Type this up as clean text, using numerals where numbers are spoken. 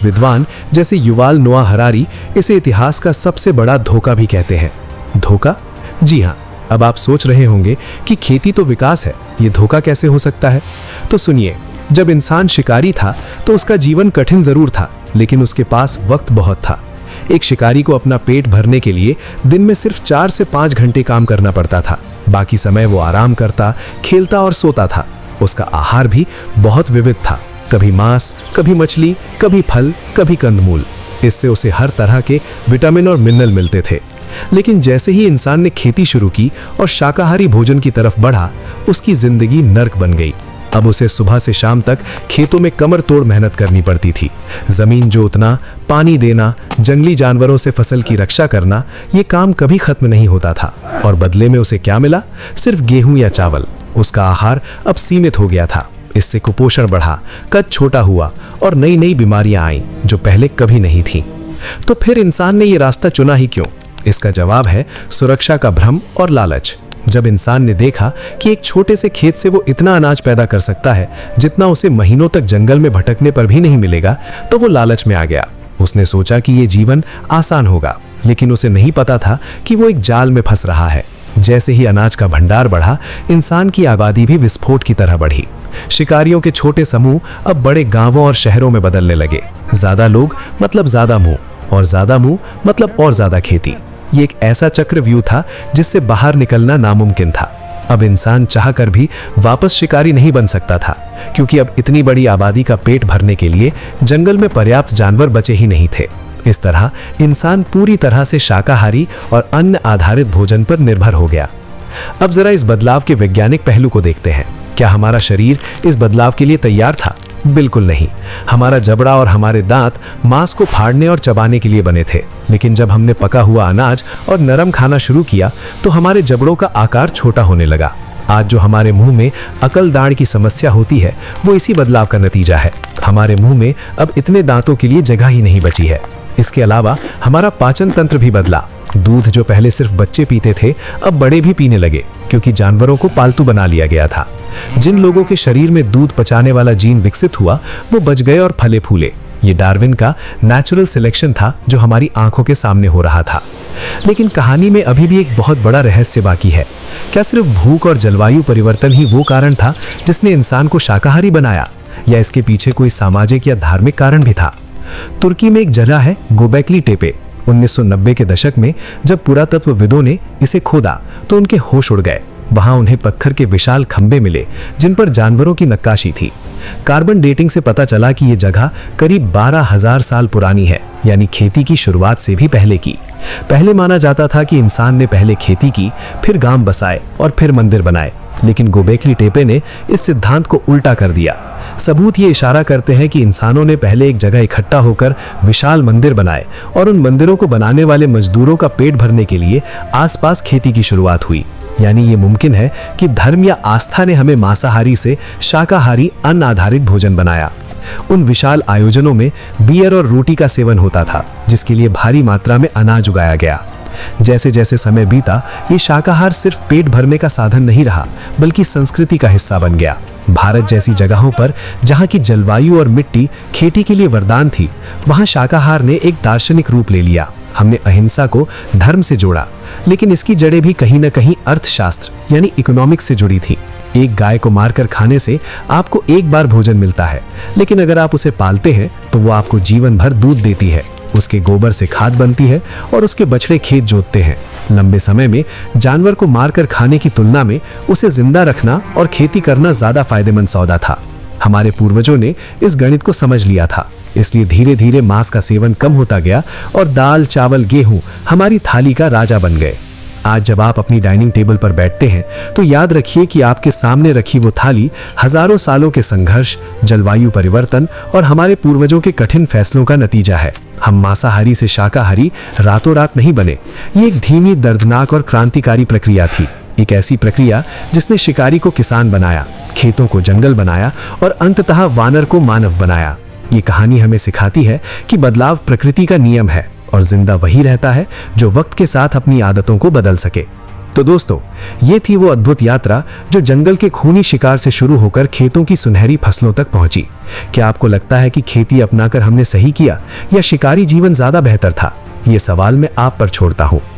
कुछ विद्वान जैसे युवाल नोआ हरारी इसे इतिहास का सबसे बड़ा धोखा भी कहते हैं। धोखा? जी हाँ। अब आप सोच रहे होंगे कि खेती तो विकास है, ये धोखा कैसे हो सकता है? तो सुनिए, जब इंसान शिकारी था तो उसका जीवन कठिन जरूर था, लेकिन उसके पास वक्त बहुत था। एक शिकारी को अपना पेट भरने के लिए दिन में सिर्फ 4 से 5 घंटे काम करना पड़ता था। बाकी समय वो आराम करता, खेलता और सोता था। उसका आहार भी बहुत विविध था, कभी मांस, कभी मछली, कभी फल, कभी कंदमूल। इससे उसे हर तरह के विटामिन और मिनरल मिलते थे। लेकिन जैसे ही इंसान ने खेती शुरू की और शाकाहारी भोजन की तरफ बढ़ा, उसकी जिंदगी नर्क बन गई। अब उसे सुबह से शाम तक खेतों में कमर तोड़ मेहनत करनी पड़ती थी। जमीन जोतना, पानी देना, जंगली जानवरों से फसल की रक्षा करना, ये काम कभी खत्म नहीं होता था। और बदले में उसे क्या मिला? सिर्फ गेहूं या चावल। उसका आहार अब सीमित हो गया था। इससे कुपोषण बढ़ा, कद छोटा हुआ और नई नई बीमारियां आईं जो पहले कभी नहीं थी। तो फिर इंसान ने ये रास्ता चुना ही क्यों? इसका जवाब है सुरक्षा का भ्रम और लालच। जब इंसान ने देखा कि एक छोटे से खेत से वो इतना अनाज पैदा कर सकता है जितना उसे महीनों तक जंगल में भटकने पर भी नहीं मिलेगा, तो वो लालच में आ गया। उसने सोचा कि ये जीवन आसान होगा, लेकिन उसे नहीं पता था कि वो एक जाल में फंस रहा है। जैसे ही अनाज का भंडार बढ़ा, इंसान की आबादी भी विस्फोट की तरह बढ़ी। शिकारियों के छोटे समूह अब बड़े गांवों और शहरों में बदलने लगे। ज्यादा लोग मतलब ज्यादा मुंह, और ज्यादा मुंह मतलब और ज्यादा खेती। ये एक ऐसा चक्रव्यूह था जिससे बाहर निकलना नामुमकिन था। अब इंसान चाहकर भी वापस शिकारी नहीं बन सकता था, क्योंकि अब इतनी बड़ी आबादी का पेट भरने के लिए जंगल में पर्याप्त जानवर बचे ही नहीं थे। इस तरह इंसान पूरी तरह से शाकाहारी और अन्न आधारित भोजन पर निर्भर हो गया। अब जरा इस बदलाव के वैज्ञानिक पहलू को देखते हैं। क्या हमारा शरीर इस बदलाव के लिए तैयार था? बिल्कुल नहीं। हमारा जबड़ा और हमारे दांत मांस को फाड़ने और चबाने के लिए बने थे, लेकिन जब हमने पका हुआ अनाज और नरम खाना शुरू किया तो हमारे जबड़ों का आकार छोटा होने लगा। आज जो हमारे मुंह में अकल दाढ़ की समस्या होती है, वो इसी बदलाव का नतीजा है। हमारे मुंह में अब इतने दांतों के लिए जगह ही नहीं बची है। इसके अलावा हमारा पाचन तंत्र भी बदला। दूध जो पहले सिर्फ बच्चे पीते थे, अब बड़े भी पीने लगे, क्योंकि जानवरों को पालतू बना लिया गया था। जिन लोगों के शरीर में दूध पचाने वाला जीन विकसित हुआ, वो बच गए और फले फूले। ये डार्विन का नेचुरल सिलेक्शन था जो हमारी आंखों के सामने हो रहा था। लेकिन कहानी में अभी भी एक बहुत बड़ा रहस्य बाकी है। क्या सिर्फ भूख और जलवायु परिवर्तन ही वो कारण था जिसने इंसान को शाकाहारी बनाया, या इसके पीछे कोई सामाजिक या धार्मिक कारण भी था? तुर्की में एक जगह है गोबेकली टेपे। 1990 के दशक में जब पुरातत्वविदों ने इसे खोदा तो उनके होश उड़ गए। वहां उन्हें पत्थर के विशाल खंभे मिले जिन पर जानवरों की नक्काशी थी। कार्बन डेटिंग से पता चला कि यह जगह करीब 12,000 साल पुरानी है, यानी खेती की शुरुआत से भी पहले की। पहले माना जाता था कि इंसान ने पहले खेती की, फिर गांव बसाए और फिर मंदिर बनाए, लेकिन गोबेकली टेपे ने इस सिद्धांत को उल्टा कर दिया। सबूत ये इशारा करते हैं कि इंसानों ने पहले एक जगह इकट्ठा होकर विशाल मंदिर बनाए और उन मंदिरों को बनाने वाले मजदूरों का पेट भरने के लिए आसपास खेती की शुरुआत हुई। यानी ये मुमकिन है कि धर्म या आस्था ने हमें मांसाहारी से शाकाहारी अन्न आधारित भोजन बनाया। उन विशाल आयोजनों में बियर और रोटी का सेवन होता था, जिसके लिए भारी मात्रा में अनाज उगाया गया। जैसे जैसे समय बीता, ये शाकाहार सिर्फ पेट भरने का साधन नहीं रहा, बल्कि संस्कृति का हिस्सा बन गया। भारत जैसी जगहों पर जहाँ की जलवायु और मिट्टी खेती के लिए वरदान थी, वहाँ शाकाहार ने एक दार्शनिक रूप ले लिया। हमने अहिंसा को धर्म से जोड़ा, लेकिन इसकी जड़ें भी कहीं न कहीं अर्थशास्त्र यानी इकोनॉमिक्स से जुड़ी थी। एक गाय को मारकर खाने से आपको एक बार भोजन मिलता है, लेकिन अगर आप उसे पालते हैं तो वो आपको जीवन भर दूध देती है। उसके गोबर से खाद बनती है और उसके बछड़े खेत जोतते हैं। लंबे समय में जानवर को मारकर खाने की तुलना में उसे जिंदा रखना और खेती करना ज्यादा फायदेमंद सौदा था। हमारे पूर्वजों ने इस गणित को समझ लिया था, इसलिए धीरे धीरे मांस का सेवन कम होता गया और दाल, चावल, गेहूं हमारी थाली का राजा बन गए। आज जब आप अपनी डाइनिंग टेबल पर बैठते हैं तो याद रखिए कि आपके सामने रखी वो थाली हजारों सालों के संघर्ष, जलवायु परिवर्तन और हमारे पूर्वजों के कठिन फैसलों का नतीजा है। हम मांसाहारी से शाकाहारी रातों रात नहीं बने। ये एक धीमी, दर्दनाक और क्रांतिकारी प्रक्रिया थी। एक ऐसी प्रक्रिया जिसने शिकारी को किसान बनाया, खेतों को जंगल बनाया और अंततः वानर को मानव बनाया। ये कहानी हमें सिखाती है कि बदलाव प्रकृति का नियम है और जिंदा वही रहता है जो वक्त के साथ अपनी आदतों को बदल सके। तो दोस्तों, ये थी वो अद्भुत यात्रा जो जंगल के खूनी शिकार से शुरू होकर खेतों की सुनहरी फसलों तक पहुंची। क्या आपको लगता है कि खेती अपनाकर हमने सही किया या शिकारी जीवन ज्यादा बेहतर था? ये सवाल मैं आप पर छोड़ता हूं।